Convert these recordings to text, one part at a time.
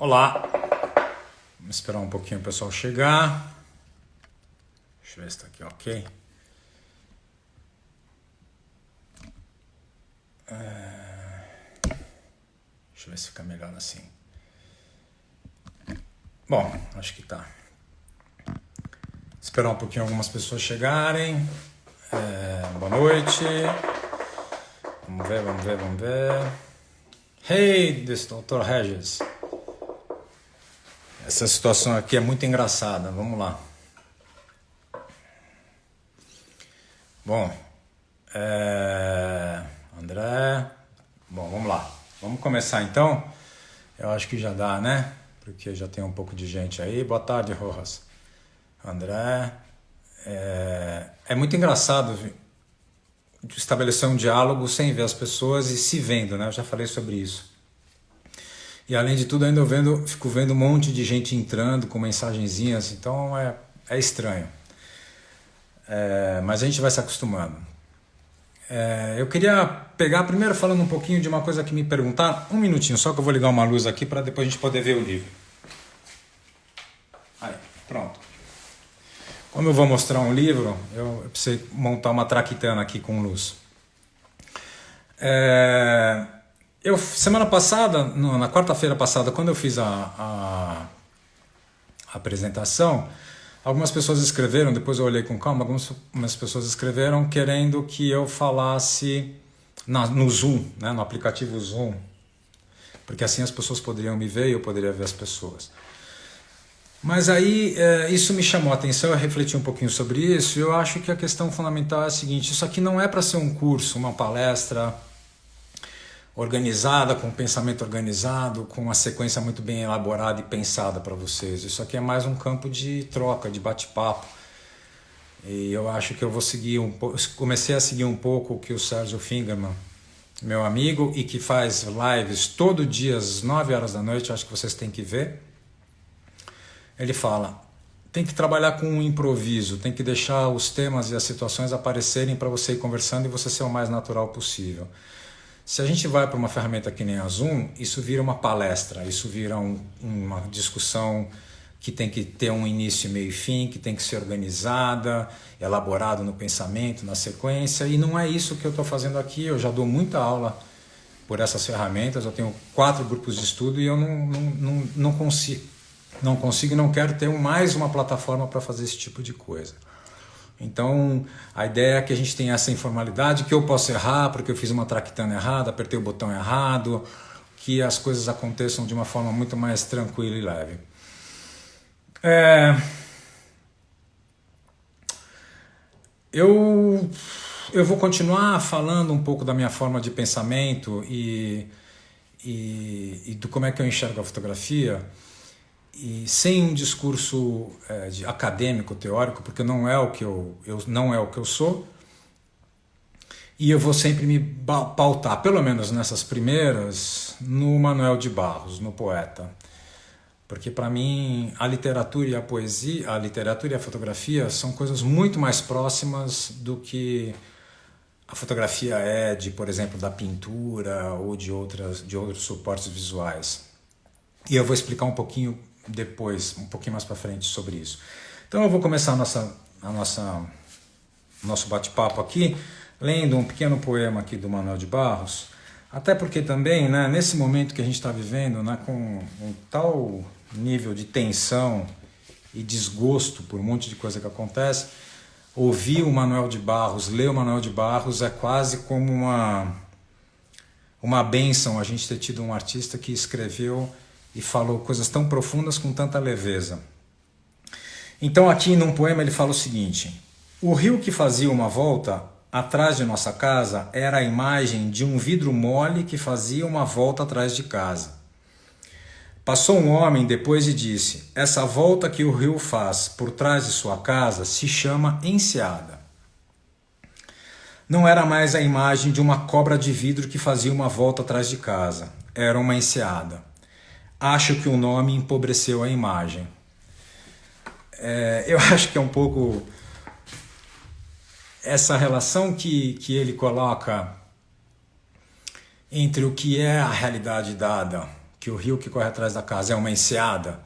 Olá, vamos esperar um pouquinho o pessoal chegar. Deixa eu ver se está aqui ok. Deixa eu ver se fica melhor assim. Bom, acho que tá. Esperar um pouquinho algumas pessoas chegarem. Boa noite. Vamos ver. Hey, Dr. Regis. Essa situação aqui é muito engraçada. Vamos lá. Bom, André. Bom, vamos lá. Vamos começar então. Eu acho que já dá, né? Porque já tem um pouco de gente aí. Boa tarde, Rojas. André. É muito engraçado estabelecer um diálogo sem ver as pessoas e se vendo, né? Eu já falei sobre isso. E além de tudo, ainda fico vendo um monte de gente entrando com mensagenzinhas, então é estranho. Mas a gente vai se acostumando. Eu queria pegar primeiro falando um pouquinho de uma coisa que me perguntaram. Um minutinho, só que eu vou ligar uma luz aqui para depois a gente poder ver o livro. Aí, pronto. Como eu vou mostrar um livro, eu precisei montar uma traquitana aqui com luz. Semana passada, na quarta-feira passada, quando eu fiz a apresentação, algumas pessoas escreveram, depois eu olhei com calma, algumas pessoas escreveram querendo que eu falasse no Zoom, né, no aplicativo Zoom, porque assim as pessoas poderiam me ver e eu poderia ver as pessoas. Mas aí isso me chamou a atenção, eu refleti um pouquinho sobre isso e eu acho que a questão fundamental é a seguinte: isso aqui não é para ser um curso, uma palestra organizada, com um pensamento organizado, com uma sequência muito bem elaborada e pensada para vocês. Isso aqui é mais um campo de troca, de bate-papo. E eu acho que eu vou seguir comecei a seguir um pouco o que o Sérgio Fingerman, meu amigo, e que faz lives todo dia às 9 horas da noite, acho que vocês têm que ver. Ele fala, tem que trabalhar com um improviso, tem que deixar os temas e as situações aparecerem para você ir conversando e você ser o mais natural possível. Se a gente vai para uma ferramenta que nem a Zoom, isso vira uma palestra, isso vira uma discussão que tem que ter um início, meio e fim, que tem que ser organizada, elaborado no pensamento, na sequência, e não é isso que eu estou fazendo aqui. Eu já dou muita aula por essas ferramentas, eu tenho 4 grupos de estudo e eu não consigo e não quero ter mais uma plataforma para fazer esse tipo de coisa. Então, a ideia é que a gente tenha essa informalidade, que eu posso errar porque eu fiz uma traquitana errada, apertei o botão errado, que as coisas aconteçam de uma forma muito mais tranquila e leve. Eu vou continuar falando um pouco da minha forma de pensamento e do como é que eu enxergo a fotografia, e sem um discurso acadêmico, teórico, porque não é o que eu sou, e eu vou sempre me pautar, pelo menos nessas primeiras, no Manuel de Barros, no poeta, porque para mim a literatura e a poesia, a literatura e a fotografia são coisas muito mais próximas do que a fotografia por exemplo, da pintura ou de outros suportes visuais. E eu vou explicar um pouquinho depois, um pouquinho mais para frente sobre isso. Então eu vou começar nosso bate-papo aqui, lendo um pequeno poema aqui do Manuel de Barros, até porque também, né, nesse momento que a gente está vivendo, né, com um tal nível de tensão e desgosto por um monte de coisa que acontece, ouvir o Manuel de Barros, ler o Manuel de Barros é quase como uma bênção a gente ter tido um artista que escreveu e falou coisas tão profundas com tanta leveza. Então aqui num poema ele fala o seguinte: o rio que fazia uma volta atrás de nossa casa era a imagem de um vidro mole que fazia uma volta atrás de casa. Passou um homem depois e disse: essa volta que o rio faz por trás de sua casa se chama enseada. Não era mais a imagem de uma cobra de vidro que fazia uma volta atrás de casa, era uma enseada. Acho que o nome empobreceu a imagem. Eu acho que é um pouco essa relação que ele coloca entre o que é a realidade dada que o rio que corre atrás da casa é uma enseada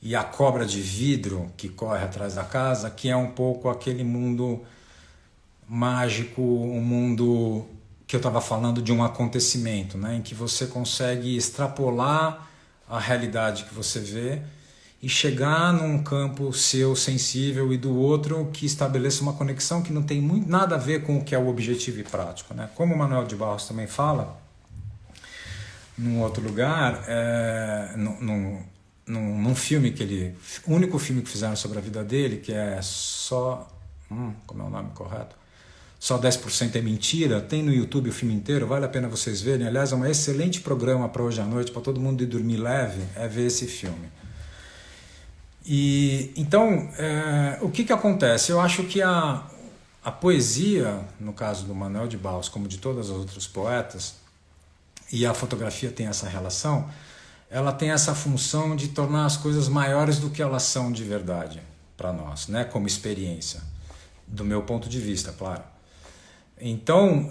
e a cobra de vidro que corre atrás da casa, que é um pouco aquele mundo mágico, um mundo que eu estava falando de um acontecimento, né, em que você consegue extrapolar a realidade que você vê e chegar num campo seu sensível e do outro que estabeleça uma conexão que não tem nada a ver com o que é o objetivo e prático, né? Como o Manuel de Barros também fala, num outro lugar, num filme que ele... O único filme que fizeram sobre a vida dele, que é só... como é o nome correto? Só 10% é mentira. Tem no YouTube o filme inteiro, vale a pena vocês verem. Aliás, é um excelente programa para hoje à noite, para todo mundo ir dormir leve, é ver esse filme. E então, o que acontece? Eu acho que a poesia, no caso do Manuel de Barros, como de todos os outros poetas, e a fotografia tem essa relação, ela tem essa função de tornar as coisas maiores do que elas são de verdade para nós, né? Como experiência, do meu ponto de vista, claro. Então,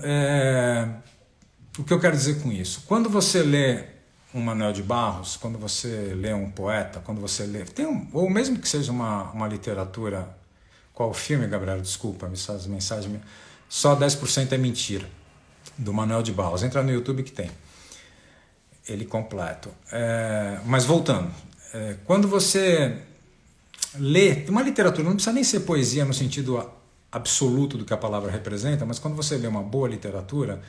o que eu quero dizer com isso? Quando você lê um Manuel de Barros, quando você lê um poeta, quando você lê... ou mesmo que seja uma literatura... Qual o filme, Gabriel? Desculpa, as mensagens... Só 10% é mentira, do Manuel de Barros. Entra no YouTube que tem. Ele completo. Mas voltando. Quando você lê... Uma literatura não precisa nem ser poesia no sentido absoluto do que a palavra representa, mas quando você lê uma boa literatura...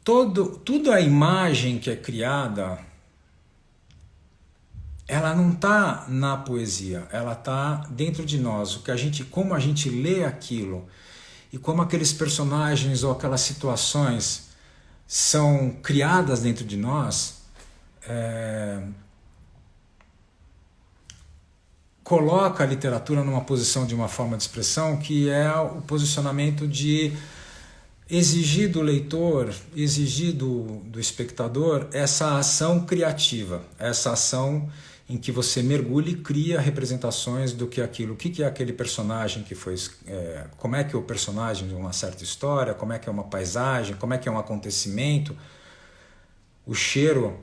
Tudo a imagem que é criada, ela não está na poesia, ela está dentro de nós. Como a gente lê aquilo e como aqueles personagens ou aquelas situações são criadas dentro de nós, coloca a literatura numa posição de uma forma de expressão que é o posicionamento de exigir do leitor, exigir do espectador essa ação criativa, essa ação em que você mergulha e cria representações do que aquilo, o que é aquele personagem que foi, como é que é o personagem de uma certa história, como é que é uma paisagem, como é que é um acontecimento, o cheiro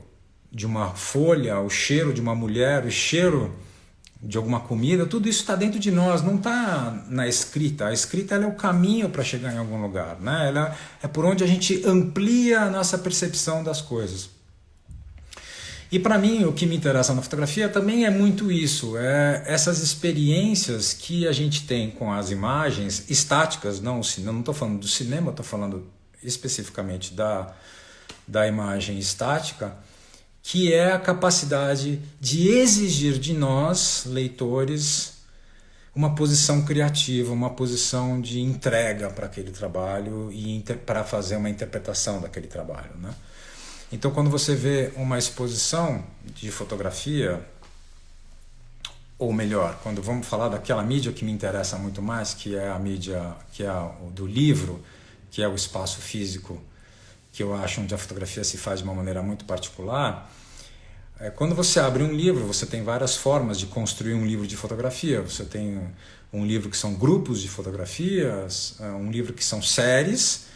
de uma folha, o cheiro de uma mulher, o cheiro de alguma comida, tudo isso está dentro de nós, não está na escrita. A escrita ela é o caminho para chegar em algum lugar, né? Ela é por onde a gente amplia a nossa percepção das coisas. E para mim o que me interessa na fotografia também é muito isso, essas experiências que a gente tem com as imagens estáticas, não estou falando do cinema, estou falando especificamente da imagem estática, que é a capacidade de exigir de nós, leitores, uma posição criativa, uma posição de entrega para aquele trabalho e para fazer uma interpretação daquele trabalho, né? Então, quando você vê uma exposição de fotografia, ou melhor, quando vamos falar daquela mídia que me interessa muito mais, que é a mídia do livro, que é o espaço físico, que eu acho onde a fotografia se faz de uma maneira muito particular. Quando você abre um livro, você tem várias formas de construir um livro de fotografia. Você tem um livro que são grupos de fotografias, um livro que são séries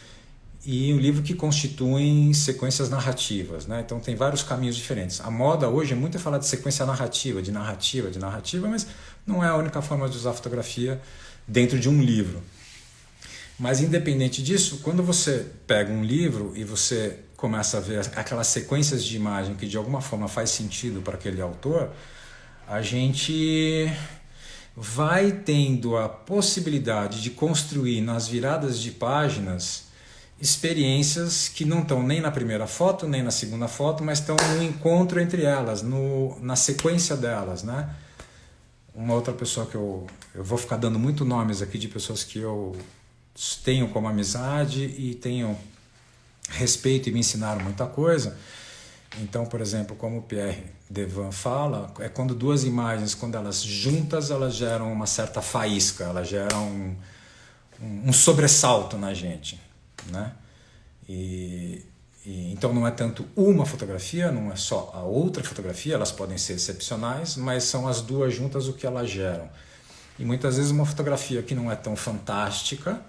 e um livro que constituem sequências narrativas, né? Então tem vários caminhos diferentes. A moda hoje é muito falar de sequência narrativa, de narrativa, mas não é a única forma de usar a fotografia dentro de um livro. Mas independente disso, quando você pega um livro e você começa a ver aquelas sequências de imagem que de alguma forma faz sentido para aquele autor, a gente vai tendo a possibilidade de construir nas viradas de páginas experiências que não estão nem na primeira foto, nem na segunda foto, mas estão no encontro entre elas, na sequência delas, né? Uma outra pessoa que eu vou ficar dando muito nomes aqui de pessoas que eu tenho como amizade e tenho respeito e me ensinaram muita coisa. Então, por exemplo, como o Pierre Devan fala, é quando duas imagens, quando elas juntas, elas geram uma certa faísca, elas geram um sobressalto na gente, né? Então não é tanto uma fotografia, não é só a outra fotografia, elas podem ser excepcionais, mas são as duas juntas o que elas geram. E muitas vezes uma fotografia que não é tão fantástica,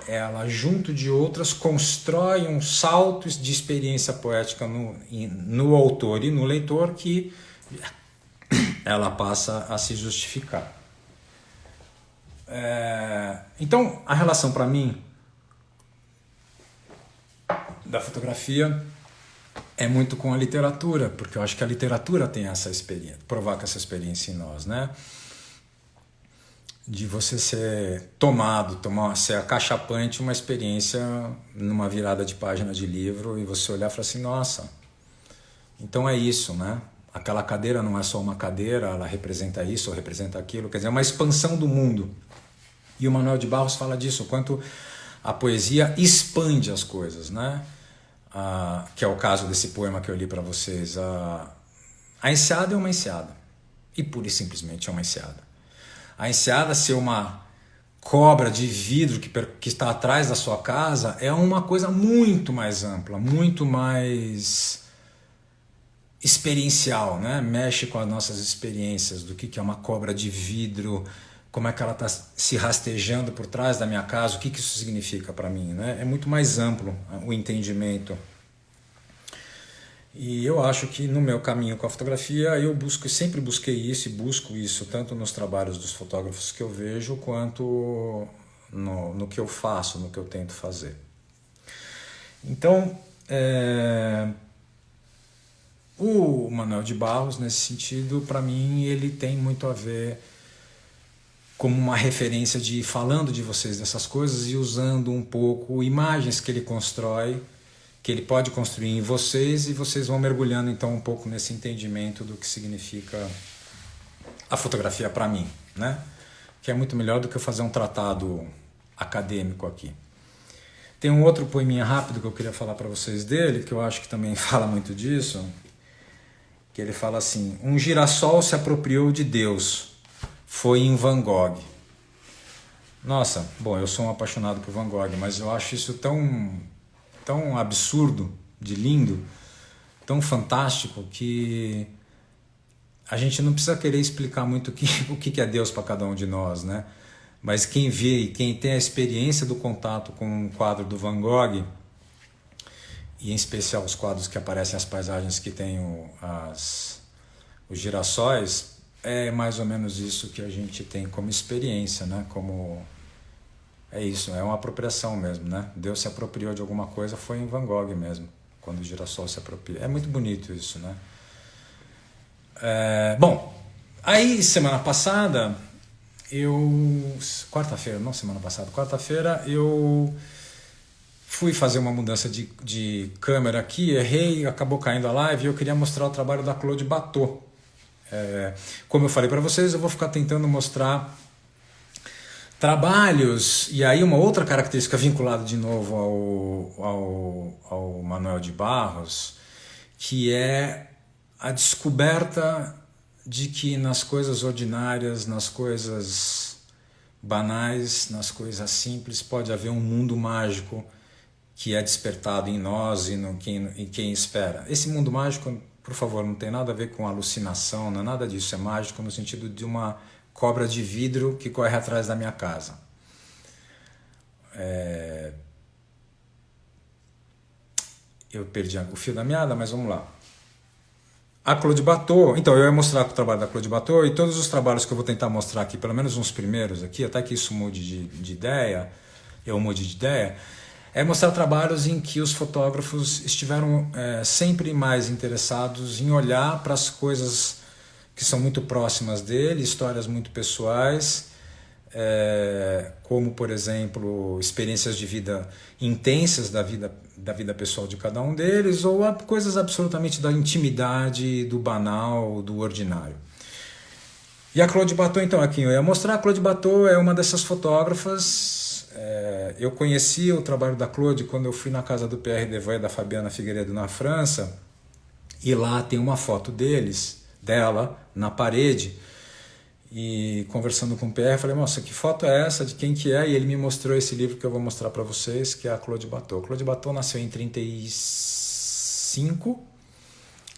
ela, junto de outras, constrói um salto de experiência poética no autor e no leitor que ela passa a se justificar. Então, a relação para mim da fotografia é muito com a literatura, porque eu acho que a literatura tem essa experiência, provoca essa experiência em nós, né? De você ser ser acachapante uma experiência numa virada de página de livro e você olhar e falar assim, nossa, então é isso, né? Aquela cadeira não é só uma cadeira, ela representa isso ou representa aquilo, quer dizer, é uma expansão do mundo. E o Manuel de Barros fala disso, o quanto a poesia expande as coisas, né? Que é o caso desse poema que eu li para vocês. A enseada é uma enseada, e pura e simplesmente é uma enseada. A enseada ser uma cobra de vidro que está atrás da sua casa é uma coisa muito mais ampla, muito mais experiencial, né? Mexe com as nossas experiências do que é uma cobra de vidro, como é que ela está se rastejando por trás da minha casa, o que isso significa para mim, né? É muito mais amplo o entendimento. E eu acho que no meu caminho com a fotografia sempre busquei isso e busco isso tanto nos trabalhos dos fotógrafos que eu vejo quanto no que eu faço, no que eu tento fazer. Então, o Manuel de Barros, nesse sentido, para mim, ele tem muito a ver como uma referência de falando de vocês dessas coisas e usando um pouco imagens que ele constrói, que ele pode construir em vocês, e vocês vão mergulhando então um pouco nesse entendimento do que significa a fotografia para mim, né? Que é muito melhor do que eu fazer um tratado acadêmico aqui. Tem um outro poeminha rápido que eu queria falar para vocês dele, que eu acho que também fala muito disso, que ele fala assim: um girassol se apropriou de Deus, foi em Van Gogh. Nossa, bom, eu sou um apaixonado por Van Gogh, mas eu acho isso tão absurdo, de lindo, tão fantástico, que a gente não precisa querer explicar muito o que é Deus para cada um de nós, né? Mas quem vê e quem tem a experiência do contato com um quadro do Van Gogh, e em especial os quadros que aparecem as paisagens que tem os girassóis, é mais ou menos isso que a gente tem como experiência, né? É isso, é uma apropriação mesmo, né? Deus se apropriou de alguma coisa, foi em Van Gogh mesmo, quando o girassol se apropria. É muito bonito isso, né? Bom, aí semana passada, quarta-feira eu fui fazer uma mudança de câmera aqui, errei, acabou caindo a live e eu queria mostrar o trabalho da Claude Bateau. Como eu falei para vocês, eu vou ficar tentando mostrar trabalhos, e aí uma outra característica vinculada de novo ao Manuel de Barros, que é a descoberta de que nas coisas ordinárias, nas coisas banais, nas coisas simples, pode haver um mundo mágico que é despertado em nós e em quem espera. Esse mundo mágico, por favor, não tem nada a ver com alucinação, não é nada disso, é mágico no sentido de uma cobra de vidro que corre atrás da minha casa. Eu perdi o fio da meada, mas vamos lá. A Claude Bateau, então eu ia mostrar o trabalho da Claude Bateau, e todos os trabalhos que eu vou tentar mostrar aqui, pelo menos uns primeiros aqui, até que isso mude de ideia, é mostrar trabalhos em que os fotógrafos estiveram sempre mais interessados em olhar para as coisas que são muito próximas dele, histórias muito pessoais, como, por exemplo, experiências de vida intensas da vida pessoal de cada um deles, ou coisas absolutamente da intimidade, do banal, do ordinário. E a Claude Bateau, então, aqui eu ia mostrar. A Claude Bateau é uma dessas fotógrafas. Eu conheci o trabalho da Claude quando eu fui na casa do Pierre Devoe e da Fabiana Figueiredo na França, e lá tem uma foto dela na parede, e conversando com o Pierre, falei: nossa, que foto é essa, de quem que é? E ele me mostrou esse livro que eu vou mostrar para vocês, que é a Claude Bateau. Claude Bateau nasceu em 1935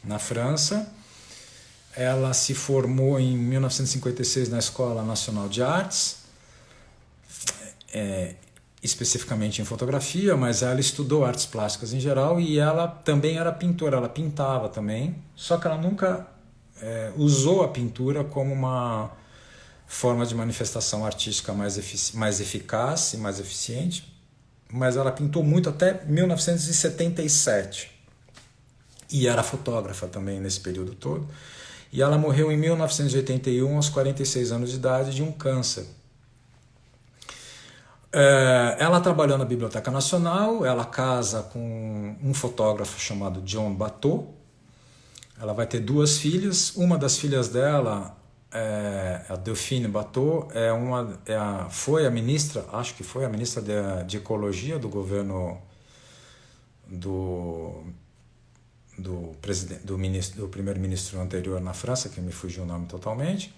na França. Ela se formou em 1956 na Escola Nacional de Artes. especificamente em fotografia, mas ela estudou artes plásticas em geral e ela também era pintora, ela pintava também, só que ela nunca usou a pintura como uma forma de manifestação artística mais eficaz e mais eficiente, mas ela pintou muito até 1977 e era fotógrafa também nesse período todo. E ela morreu em 1981, aos 46 anos de idade, de um câncer. Ela trabalhou na Biblioteca Nacional, ela casa com um fotógrafo chamado John Bateau. Ela vai ter 2 filhas, uma das filhas dela, a Delphine Bateau, foi a ministra, acho que foi a ministra de Ecologia do governo do primeiro-ministro anterior na França, que me fugiu o nome totalmente.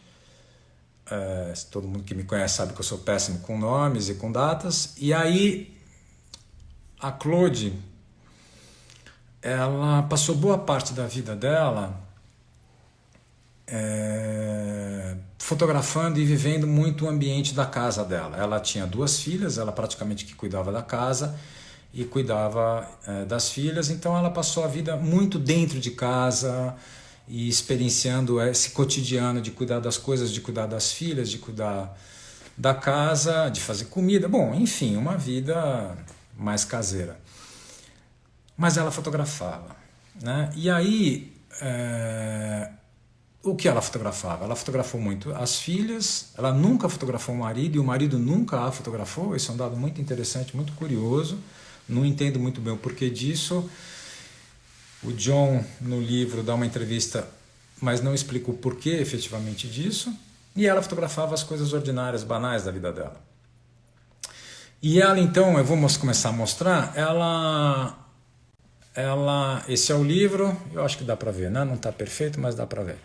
Todo mundo que me conhece sabe que eu sou péssimo com nomes e com datas. E aí a Claude, ela passou boa parte da vida dela fotografando e vivendo muito o ambiente da casa dela. Ela tinha 2 filhas, ela praticamente que cuidava da casa e cuidava das filhas, então ela passou a vida muito dentro de casa e experienciando esse cotidiano de cuidar das coisas, de cuidar das filhas, de cuidar da casa, de fazer comida, bom, enfim, uma vida mais caseira. Mas ela fotografava, né? E aí, o que ela fotografava? Ela fotografou muito as filhas, ela nunca fotografou o marido, e o marido nunca a fotografou. Isso é um dado muito interessante, muito curioso, não entendo muito bem o porquê disso. O John, no livro, dá uma entrevista, mas não explica o porquê efetivamente disso. E ela fotografava as coisas ordinárias, banais da vida dela. E ela, então, eu vou começar a mostrar, esse é o livro, eu acho que dá para ver, né? Não está perfeito, mas dá para ver.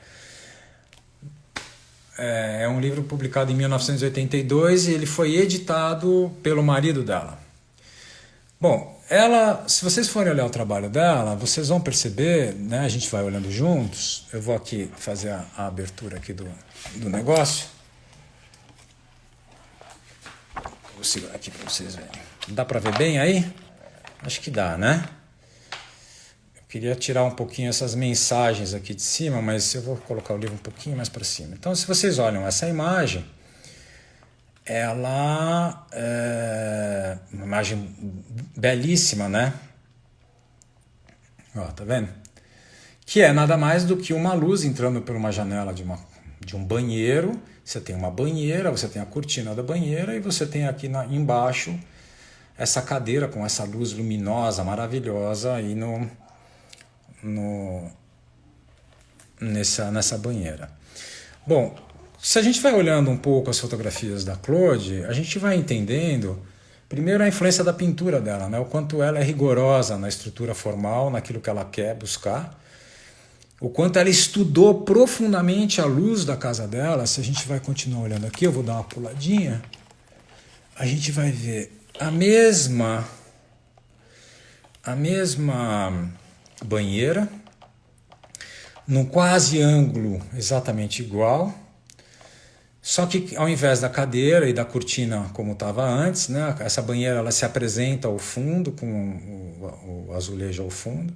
É um livro publicado em 1982 e ele foi editado pelo marido dela. Bom, se vocês forem olhar o trabalho dela, vocês vão perceber, né? A gente vai olhando juntos. Eu vou aqui fazer a abertura aqui do negócio. Vou segurar aqui para vocês verem. Dá para ver bem aí? Acho que dá, né? Eu queria tirar um pouquinho essas mensagens aqui de cima, mas eu vou colocar o livro um pouquinho mais para cima. Então, se vocês olham essa imagem, ela é uma imagem belíssima, né? Ó, tá vendo? Que é nada mais do que uma luz entrando por uma janela de um banheiro. Você tem uma banheira, você tem a cortina da banheira e você tem aqui embaixo essa cadeira com essa luz luminosa, maravilhosa aí nessa banheira. Bom, se a gente vai olhando um pouco as fotografias da Claude, a gente vai entendendo, primeiro, a influência da pintura dela, né? O quanto ela é rigorosa na estrutura formal, naquilo que ela quer buscar, o quanto ela estudou profundamente a luz da casa dela. Se a gente vai continuar olhando aqui, eu vou dar uma puladinha, a gente vai ver a mesma banheira, num quase ângulo exatamente igual, só que ao invés da cadeira e da cortina como estava antes, né, essa banheira ela se apresenta ao fundo, com o azulejo ao fundo,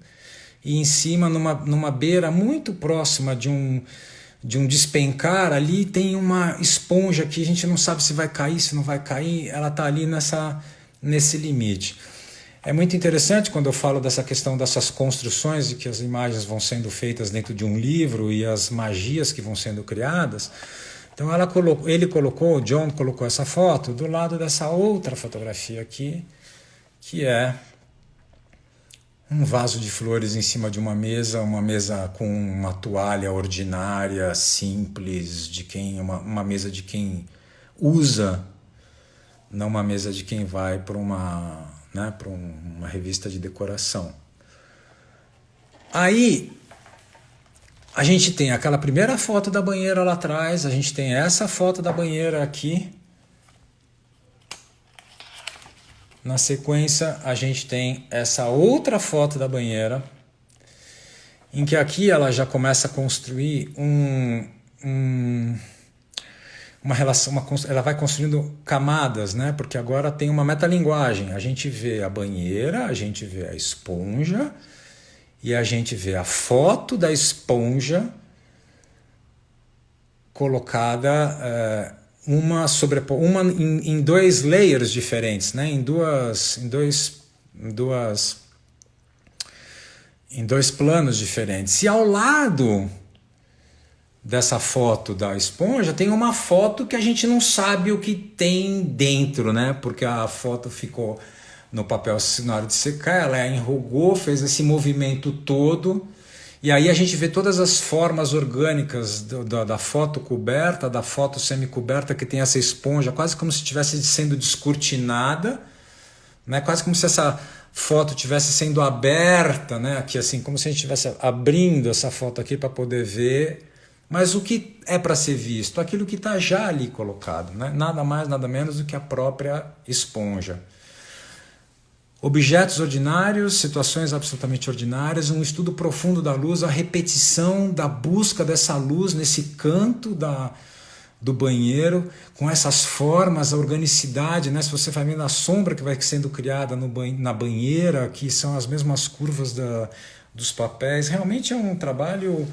e em cima, numa beira muito próxima de um despencar, ali tem uma esponja que a gente não sabe se vai cair, se não vai cair, ela está ali nesse limite. É muito interessante quando eu falo dessa questão dessas construções e que as imagens vão sendo feitas dentro de um livro e as magias que vão sendo criadas. Então o John colocou essa foto do lado dessa outra fotografia aqui, que é um vaso de flores em cima de uma mesa com uma toalha ordinária, simples, uma mesa de quem usa, não uma mesa de quem vai para uma revista de decoração. Aí a gente tem aquela primeira foto da banheira lá atrás, a gente tem essa foto da banheira aqui. Na sequência, a gente tem essa outra foto da banheira, em que aqui ela já começa a construir uma relação, ela vai construindo camadas, né? Porque agora tem uma metalinguagem. A gente vê a banheira, a gente vê a esponja e a gente vê a foto da esponja colocada uma em dois layers diferentes, né? Em dois planos diferentes. E ao lado dessa foto da esponja tem uma foto que a gente não sabe o que tem dentro, né? Porque a foto ficou no papel na hora de secar, ela enrugou, fez esse movimento todo, e aí a gente vê todas as formas orgânicas da foto coberta, da foto semicoberta, que tem essa esponja, quase como se estivesse sendo descortinada, né? Quase como se essa foto estivesse sendo aberta, né? Aqui, assim, como se a gente estivesse abrindo essa foto aqui para poder ver. Mas o que é para ser visto? Aquilo que está já ali colocado, né? Nada mais, nada menos do que a própria esponja. Objetos ordinários, situações absolutamente ordinárias, um estudo profundo da luz, a repetição da busca dessa luz nesse canto do banheiro, com essas formas, a organicidade, né? Se você vai vendo a sombra que vai sendo criada na banheira, que são as mesmas curvas dos papéis, realmente é um trabalho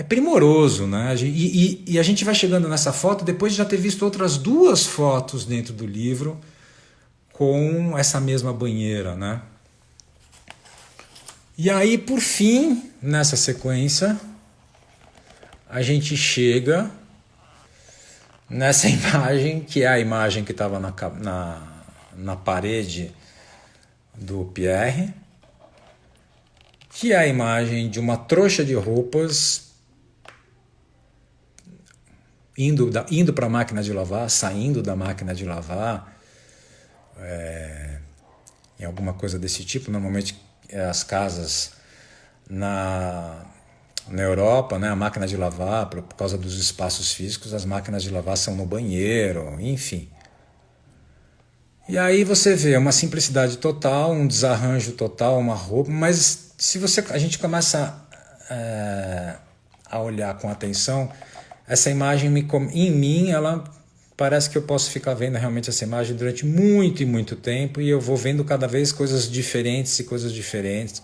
primoroso, né? E a gente vai chegando nessa foto depois de já ter visto outras duas fotos dentro do livro com essa mesma banheira, né? E aí, por fim, nessa sequência, a gente chega nessa imagem, que é a imagem que estava na parede do Pierre, que é a imagem de uma trouxa de roupas indo para a máquina de lavar, saindo da máquina de lavar, em alguma coisa desse tipo. Normalmente as casas na Europa, né, a máquina de lavar, por causa dos espaços físicos, as máquinas de lavar são no banheiro, enfim. E aí você vê uma simplicidade total, um desarranjo total, uma roupa, mas se a gente começa a olhar com atenção, essa imagem em mim, ela parece que eu posso ficar vendo realmente essa imagem durante muito e muito tempo, e eu vou vendo cada vez coisas diferentes e coisas diferentes,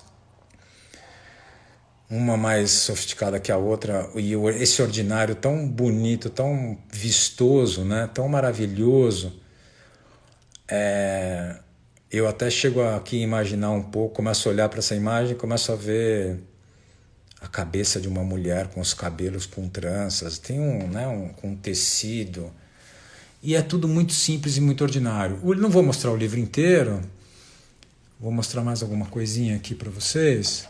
uma mais sofisticada que a outra, e esse ordinário tão bonito, tão vistoso, né? Tão maravilhoso. Eu até chego aqui a imaginar um pouco, começo a olhar para essa imagem, começo a ver a cabeça de uma mulher com os cabelos com tranças, tem com tecido, e é tudo muito simples e muito ordinário. Não vou mostrar o livro inteiro, vou mostrar mais alguma coisinha aqui para vocês,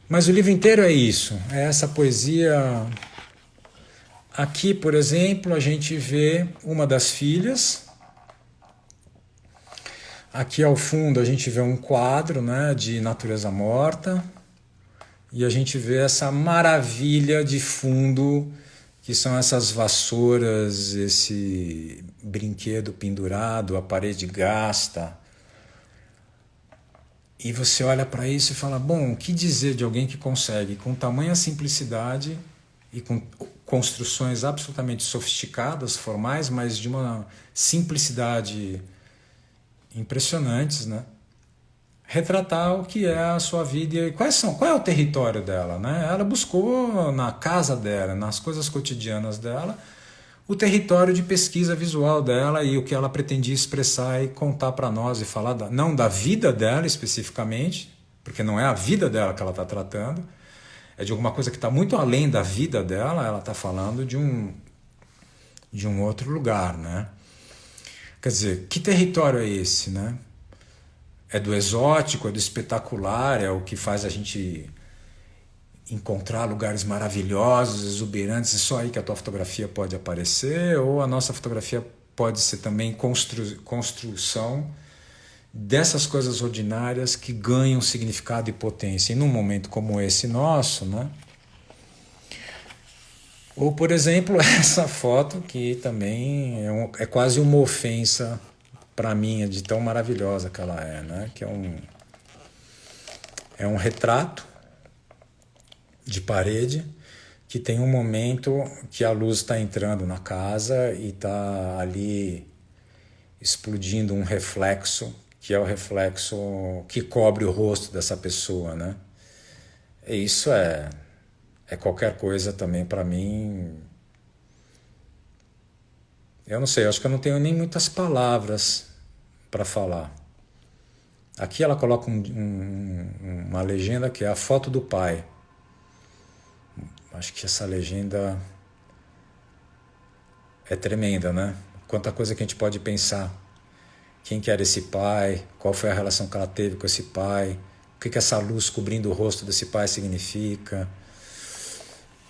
mas o livro inteiro é isso, é essa poesia. Aqui, por exemplo, a gente vê uma das filhas. Aqui ao fundo a gente vê um quadro, né, de natureza morta, e a gente vê essa maravilha de fundo, que são essas vassouras, esse brinquedo pendurado, a parede gasta. E você olha para isso e fala, bom, o que dizer de alguém que consegue, com tamanha simplicidade e com construções absolutamente sofisticadas, formais, mas de uma simplicidade impressionantes, né? Retratar o que é a sua vida e qual é o território dela, né? Ela buscou na casa dela, nas coisas cotidianas dela, o território de pesquisa visual dela e o que ela pretendia expressar e contar para nós e falar não da vida dela especificamente, porque não é a vida dela que ela está tratando, é de alguma coisa que está muito além da vida dela. Ela está falando de um outro lugar, né? Quer dizer, que território é esse, né? É do exótico, é do espetacular, é o que faz a gente encontrar lugares maravilhosos, exuberantes, e só aí que a tua fotografia pode aparecer, ou a nossa fotografia pode ser também construção dessas coisas ordinárias que ganham significado e potência. E num momento como esse nosso, né? Ou, por exemplo, essa foto que também é quase uma ofensa para mim, de tão maravilhosa que ela é, né? Que é um retrato de parede que tem um momento que a luz está entrando na casa e está ali explodindo um reflexo, que é o reflexo que cobre o rosto dessa pessoa, né? E isso é qualquer coisa também para mim. Eu não sei, eu acho que eu não tenho nem muitas palavras para falar. Aqui ela coloca uma legenda que é a foto do pai. Acho que essa legenda é tremenda, né? Quanta coisa que a gente pode pensar. Quem que era esse pai? Qual foi a relação que ela teve com esse pai? O que essa luz cobrindo o rosto desse pai significa?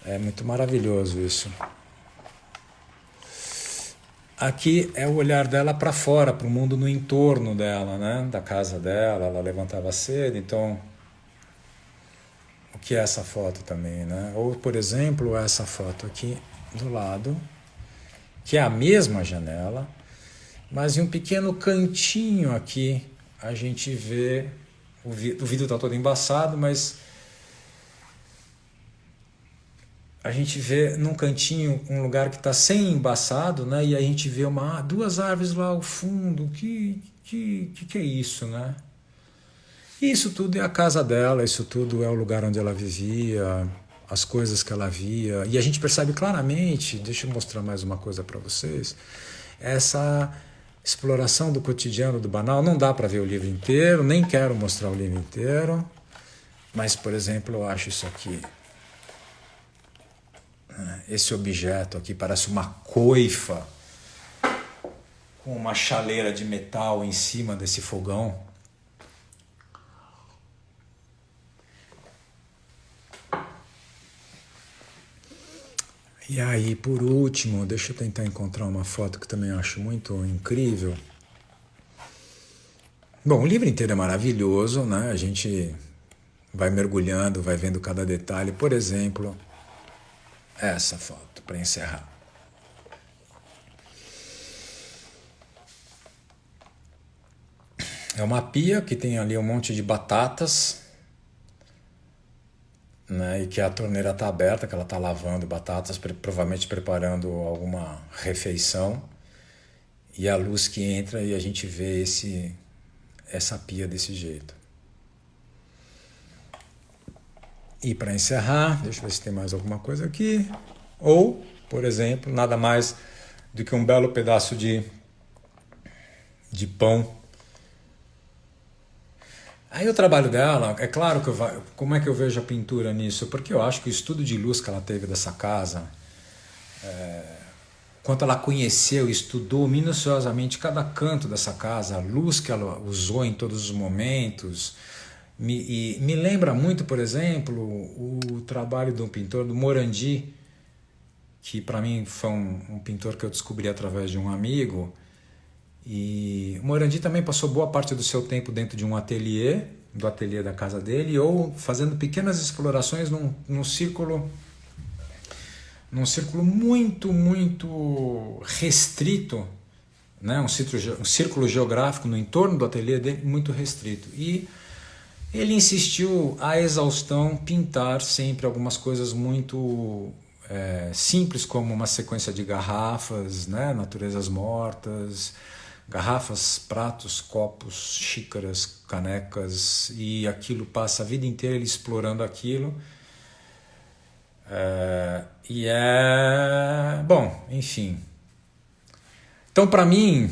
É muito maravilhoso isso. Aqui é o olhar dela para fora, para o mundo no entorno dela, né? Da casa dela, ela levantava cedo, então o que é essa foto também, né? Ou, por exemplo, essa foto aqui do lado, que é a mesma janela, mas em um pequeno cantinho aqui a gente vê, o vidro está todo embaçado, mas a gente vê num cantinho um lugar que está sem embaçado, né? E a gente vê duas árvores lá ao fundo. Que é isso, né? E isso tudo é a casa dela, isso tudo é o lugar onde ela vivia, as coisas que ela via. E a gente percebe claramente, deixa eu mostrar mais uma coisa para vocês, essa exploração do cotidiano, do banal. Não dá para ver o livro inteiro, nem quero mostrar o livro inteiro, mas, por exemplo, eu acho isso aqui. Esse objeto aqui parece uma coifa com uma chaleira de metal em cima desse fogão. E aí, por último, deixa eu tentar encontrar uma foto que também acho muito incrível. Bom, o livro inteiro é maravilhoso, né? A gente vai mergulhando, vai vendo cada detalhe. Por exemplo, essa foto, para encerrar. É uma pia que tem ali um monte de batatas, né, e que a torneira está aberta, que ela está lavando batatas, provavelmente preparando alguma refeição. E a luz que entra e a gente vê essa pia desse jeito. E para encerrar, deixa eu ver se tem mais alguma coisa aqui. Ou, por exemplo, nada mais do que um belo pedaço de pão. Aí o trabalho dela, é claro que como é que eu vejo a pintura nisso? Porque eu acho que o estudo de luz que ela teve dessa casa, quanto ela conheceu e estudou minuciosamente cada canto dessa casa, a luz que ela usou em todos os momentos, me lembra muito, por exemplo, o trabalho de um pintor, do Morandi, que para mim foi um pintor que eu descobri através de um amigo. E o Morandi também passou boa parte do seu tempo dentro de um ateliê, do ateliê da casa dele, ou fazendo pequenas explorações num círculo muito, muito restrito, né? Um círculo geográfico no entorno do ateliê dele muito restrito. E ele insistiu à exaustão pintar sempre algumas coisas muito simples, como uma sequência de garrafas, né? Naturezas mortas, garrafas, pratos, copos, xícaras, canecas, e aquilo passa a vida inteira ele explorando aquilo. Bom, enfim. Então, para mim,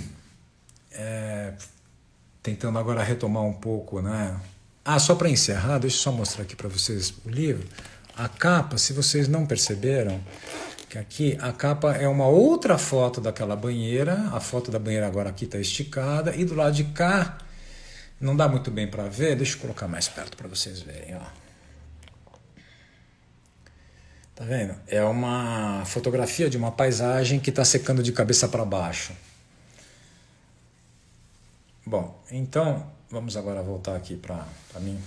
tentando agora retomar um pouco, né? Só para encerrar, deixa eu só mostrar aqui para vocês o livro. A capa, se vocês não perceberam, que aqui a capa é uma outra foto daquela banheira. A foto da banheira agora aqui está esticada, e do lado de cá não dá muito bem para ver. Deixa eu colocar mais perto para vocês verem, ó. Tá vendo? É uma fotografia de uma paisagem que está secando de cabeça para baixo. Bom, então vamos agora voltar aqui para mim.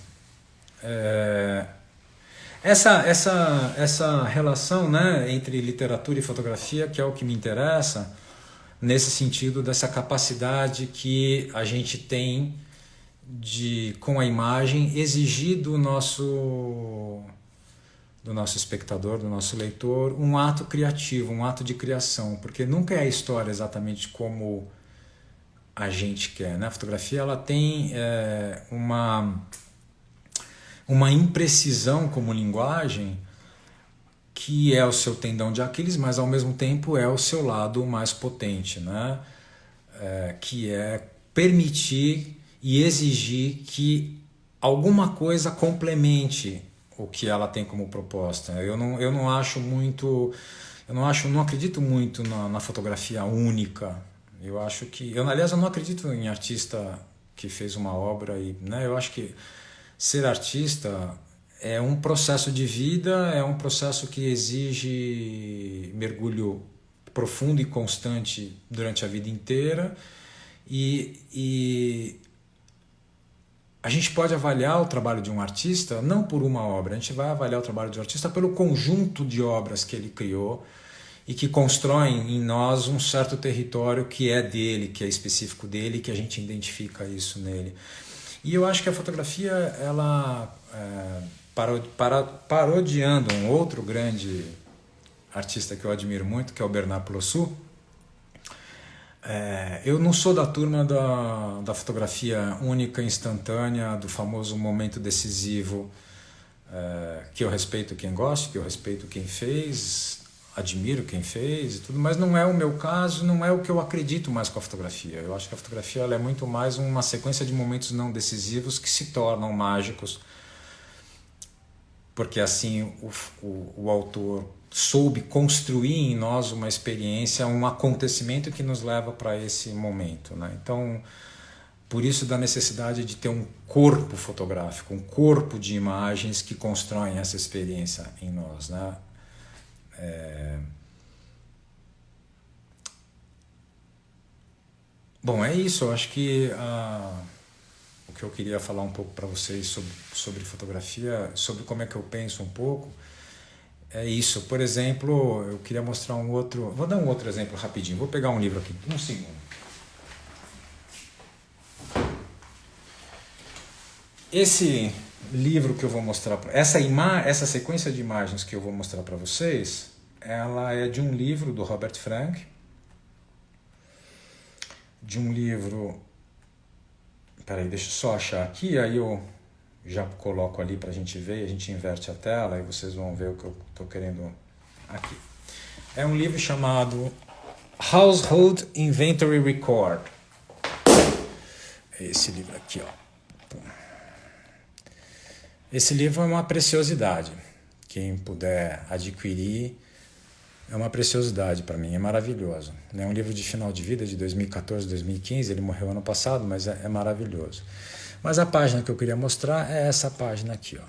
Essa relação, né, entre literatura e fotografia, que é o que me interessa, nesse sentido dessa capacidade que a gente tem de, com a imagem, exigir do nosso do nosso espectador, do nosso leitor, um ato criativo, um ato de criação, porque nunca é a história exatamente como a gente quer, né? A fotografia ela tem uma imprecisão como linguagem que é o seu tendão de Aquiles, mas ao mesmo tempo é o seu lado mais potente, né? Que é permitir e exigir que alguma coisa complemente o que ela tem como proposta. Eu não acho muito, não acredito muito na fotografia única. Aliás, eu não acredito em artista que fez uma obra e, né? Eu acho que ser artista é um processo de vida, é um processo que exige mergulho profundo e constante durante a vida inteira e a gente pode avaliar o trabalho de um artista não por uma obra, a gente vai avaliar o trabalho de um artista pelo conjunto de obras que ele criou e que constroem em nós um certo território que é dele, que é específico dele, que a gente identifica isso nele. E eu acho que a fotografia, ela, parodiando um outro grande artista que eu admiro muito, que é o Bernard Plossou, eu não sou da turma da fotografia única, instantânea, do famoso momento decisivo, que eu respeito quem gosta, que eu respeito quem fez, admiro quem fez e tudo, mas não é o meu caso, não é o que eu acredito mais com a fotografia. Eu acho que a fotografia ela é muito mais uma sequência de momentos não decisivos que se tornam mágicos, porque assim o autor soube construir em nós uma experiência, um acontecimento que nos leva para esse momento, né? Então, por isso da necessidade de ter um corpo fotográfico, um corpo de imagens que constroem essa experiência em nós, né? Bom, é isso. Eu acho que o que eu queria falar um pouco para vocês sobre fotografia, sobre como é que eu penso um pouco, é isso. Por exemplo, eu queria mostrar um outro... Vou dar um outro exemplo rapidinho. Vou pegar um livro aqui. Um segundo. Esse livro que eu vou mostrar... Essa sequência de imagens que eu vou mostrar para vocês, ela é de um livro do Robert Frank, de um livro... Peraí, deixa eu só achar aqui, aí eu já coloco ali para a gente ver, a gente inverte a tela e vocês vão ver o que eu estou querendo aqui. É um livro chamado Household Inventory Record. É esse livro aqui, ó. Esse livro é uma preciosidade. Quem puder adquirir, é uma preciosidade para mim, é maravilhoso. É um livro de final de vida, de 2014, 2015, ele morreu ano passado, mas é maravilhoso. Mas a página que eu queria mostrar é essa página aqui, ó.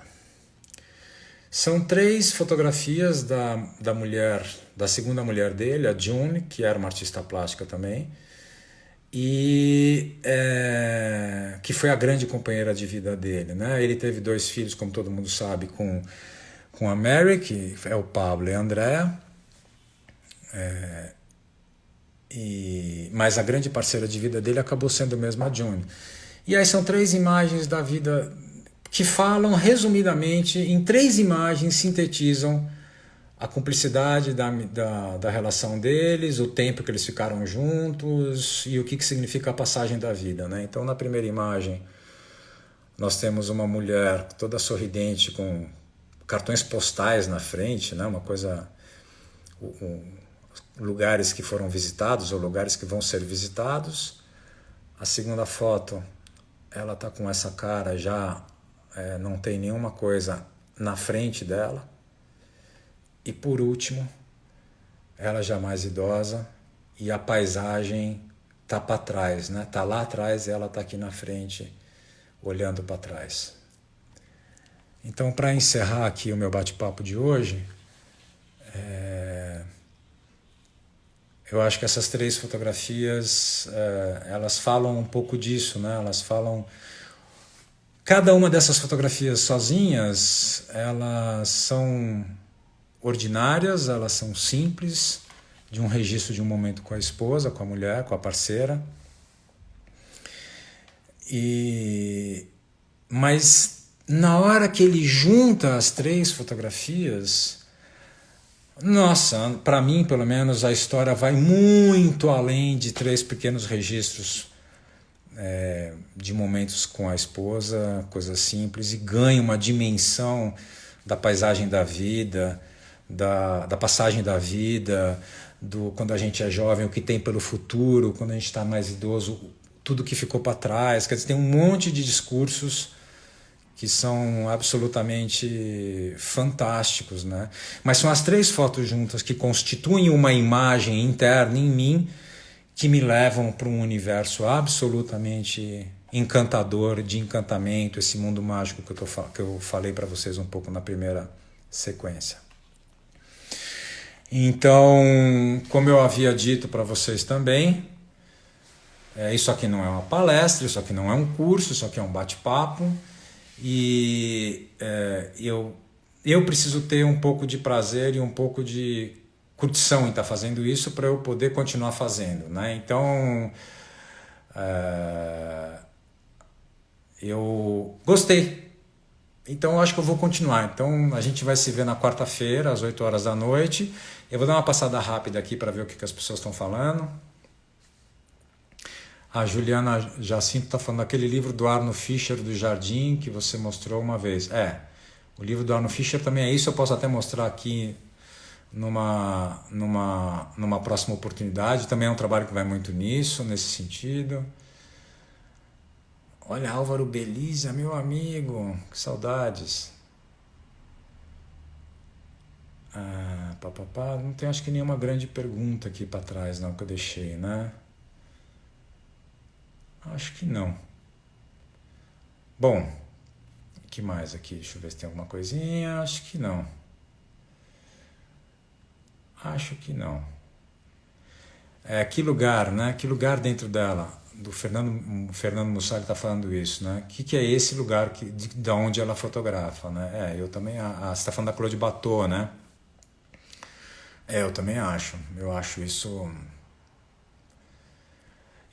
São 3 fotografias da mulher, da segunda mulher dele, a June, que era uma artista plástica também, e que foi a grande companheira de vida dele, né? Ele teve 2 filhos, como todo mundo sabe, com a Mary, que é o Pablo e a Andrea, mas a grande parceira de vida dele acabou sendo mesmo a June. E aí são 3 imagens da vida que falam resumidamente, em 3 imagens sintetizam a cumplicidade da relação deles, o tempo que eles ficaram juntos e o que significa a passagem da vida, né? Então, na primeira imagem, nós temos uma mulher toda sorridente com cartões postais na frente, né? Uma coisa... lugares que foram visitados ou lugares que vão ser visitados. A segunda foto, ela está com essa cara já, não tem nenhuma coisa na frente dela. E por último, ela já mais idosa e a paisagem está para trás, né? Está lá atrás e ela está aqui na frente, olhando para trás. Então, para encerrar aqui o meu bate-papo de hoje, eu acho que essas 3 fotografias, elas falam um pouco disso, né? Elas falam... Cada uma dessas fotografias sozinhas, elas são ordinárias, elas são simples, de um registro de um momento com a esposa, com a mulher, com a parceira. Mas na hora que ele junta as 3 fotografias, nossa, para mim pelo menos a história vai muito além de 3 pequenos registros de momentos com a esposa, coisas simples, e ganha uma dimensão da paisagem da vida, da passagem da vida, do quando a gente é jovem, o que tem pelo futuro, quando a gente está mais idoso, tudo que ficou para trás. Quer dizer, tem um monte de discursos que são absolutamente fantásticos, né? Mas são as 3 fotos juntas que constituem uma imagem interna em mim que me levam para um universo absolutamente encantador, de encantamento, esse mundo mágico que eu falei para vocês um pouco na primeira sequência. Então, como eu havia dito para vocês também, isso aqui não é uma palestra, isso aqui não é um curso, isso aqui é um bate-papo, e eu preciso ter um pouco de prazer e um pouco de curtição em estar fazendo isso para eu poder continuar fazendo, né? Então, eu gostei. Então, eu acho que eu vou continuar. Então, a gente vai se ver na quarta-feira, às 8 horas da noite. Eu vou dar uma passada rápida aqui para ver o que as pessoas estão falando. A Juliana Jacinto está falando daquele livro do Arno Fischer, do Jardim, que você mostrou uma vez. O livro do Arno Fischer também é isso. Eu posso até mostrar aqui numa próxima oportunidade. Também é um trabalho que vai muito nisso, nesse sentido. Olha, Álvaro Belisa, meu amigo, que saudades. Não tem, acho que, nenhuma grande pergunta aqui para trás, não, que eu deixei, né? Acho que não. Bom, o que mais aqui? Deixa eu ver se tem alguma coisinha. Acho que não. Acho que não. Que lugar, né? Que lugar dentro dela? Do Fernando Mussari está falando isso, né? O que é esse lugar da onde ela fotografa, né? Eu também. Você está falando da Claude Bateau, né? Eu também acho. Eu acho isso.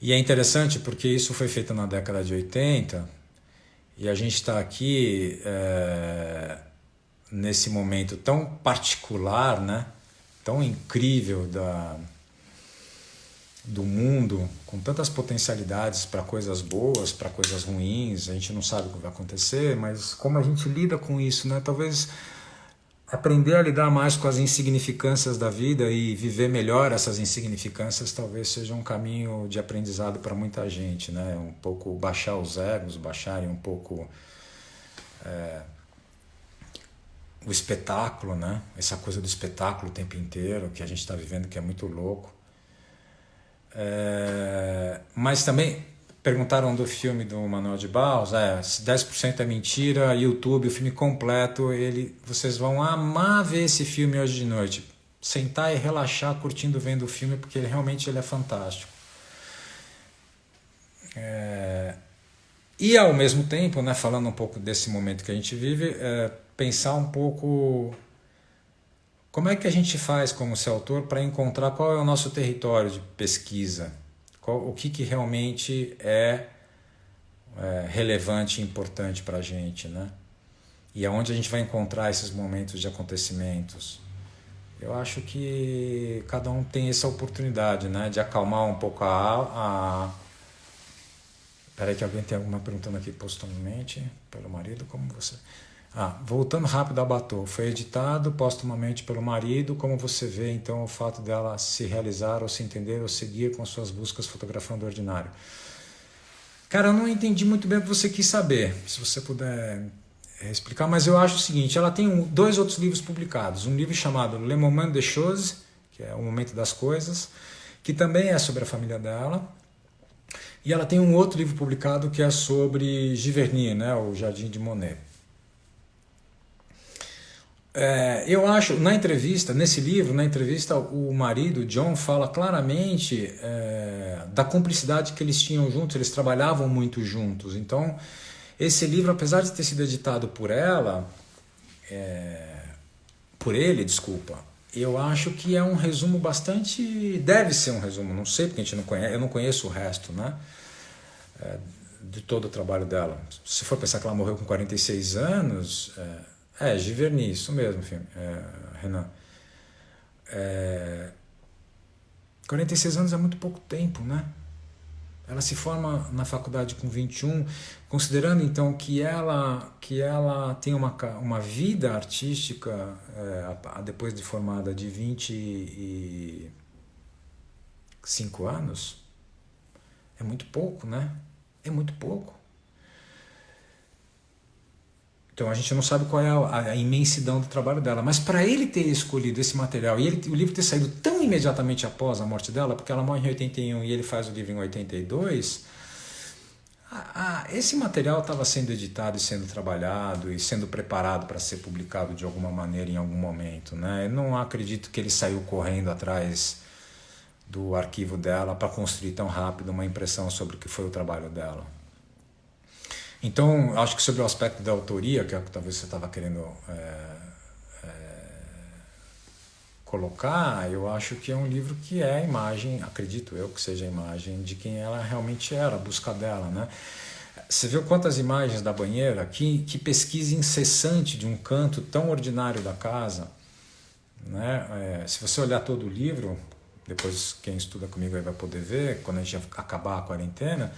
E é interessante porque isso foi feito na década de 80 e a gente está aqui nesse momento tão particular, né? Tão incrível do mundo, com tantas potencialidades para coisas boas, para coisas ruins. A gente não sabe o que vai acontecer, mas como a gente lida com isso, né? Talvez aprender a lidar mais com as insignificâncias da vida e viver melhor essas insignificâncias talvez seja um caminho de aprendizado para muita gente, né? Um pouco baixar os egos, baixarem um pouco o espetáculo, né? Essa coisa do espetáculo o tempo inteiro que a gente está vivendo, que é muito louco. Mas também perguntaram do filme do Manuel de Barros, 10% é mentira, YouTube, o filme completo, vocês vão amar ver esse filme hoje de noite. Sentar e relaxar curtindo vendo o filme, porque realmente ele é fantástico. E ao mesmo tempo, né, falando um pouco desse momento que a gente vive, pensar um pouco como é que a gente faz como ser autor para encontrar qual é o nosso território de pesquisa, o que realmente é relevante e importante para a gente, né? E aonde a gente vai encontrar esses momentos de acontecimentos. Eu acho que cada um tem essa oportunidade, né, de acalmar um pouco Peraí que alguém tem alguma perguntando aqui postumamente pelo marido, como você... voltando rápido a Bateau, foi editado postumamente pelo marido. Como você vê, então, o fato dela se realizar, ou se entender, ou seguir com suas buscas fotografando o ordinário? Cara, eu não entendi muito bem o que você quis saber, se você puder explicar, mas eu acho o seguinte, ela tem 2 outros livros publicados, um livro chamado Le Moment des Choses, que é o momento das coisas, que também é sobre a família dela, e ela tem um outro livro publicado que é sobre Giverny, né, o Jardim de Monet. Eu acho, nesse livro, na entrevista, o marido, John, fala claramente da cumplicidade que eles tinham juntos, eles trabalhavam muito juntos. Então, esse livro, apesar de ter sido editado por ele, eu acho que é um resumo deve ser um resumo, não sei porque a gente não conhece, eu não conheço o resto, né? de todo o trabalho dela. Se for pensar que ela morreu com 46 anos, Giverny, isso mesmo, Renan. 46 anos é muito pouco tempo, né? Ela se forma na faculdade com 21, considerando então que ela tem uma vida artística depois de formada de 25 anos, é muito pouco, né? É muito pouco. Então a gente não sabe qual é a imensidão do trabalho dela, mas para ele ter escolhido esse material e o livro ter saído tão imediatamente após a morte dela, porque ela morre em 81 e ele faz o livro em 82, esse material estava sendo editado e sendo trabalhado e sendo preparado para ser publicado de alguma maneira em algum momento, né? Eu não acredito que ele saiu correndo atrás do arquivo dela para construir tão rápido uma impressão sobre o que foi o trabalho dela. Então, acho que sobre o aspecto da autoria, que é o que talvez você estava querendo colocar, eu acho que é um livro que é a imagem, acredito eu que seja a imagem de quem ela realmente era, a busca dela, né? Você viu quantas imagens da banheira? Que pesquisa incessante de um canto tão ordinário da casa, né? Se você olhar todo o livro, depois quem estuda comigo aí vai poder ver, quando a gente acabar a quarentena,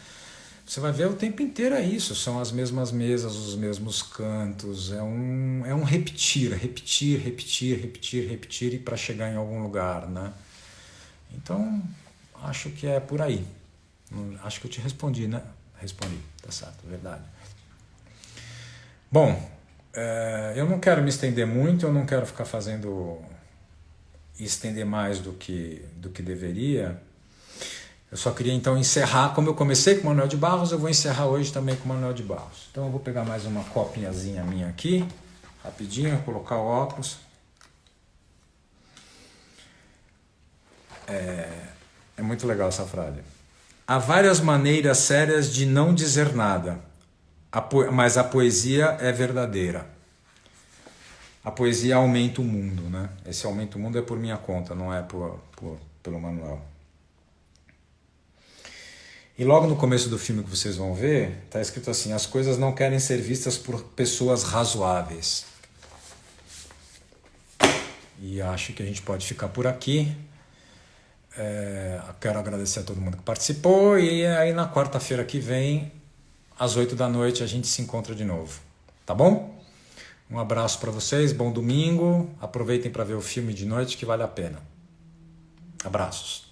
você vai ver o tempo inteiro isso, são as mesmas mesas, os mesmos cantos, é um repetir e para chegar em algum lugar, né? Então, acho que é por aí. Acho que eu te respondi, né? Respondi, tá certo, verdade. Bom, eu não quero me estender muito, eu não quero ficar estender mais do que deveria. Eu só queria então encerrar, como eu comecei com o Manuel de Barros, eu vou encerrar hoje também com o Manuel de Barros. Então eu vou pegar mais uma copinhazinha minha aqui, rapidinho, colocar o óculos. É muito legal essa frase. Há várias maneiras sérias de não dizer nada, mas a poesia é verdadeira. A poesia aumenta o mundo, né? Esse aumenta o mundo é por minha conta, não é pelo Manuel. E logo no começo do filme que vocês vão ver, está escrito assim: as coisas não querem ser vistas por pessoas razoáveis. E acho que a gente pode ficar por aqui. Quero agradecer a todo mundo que participou. E aí na quarta-feira que vem, às 8 da noite, a gente se encontra de novo. Tá bom? Um abraço para vocês, bom domingo. Aproveitem para ver o filme de noite que vale a pena. Abraços.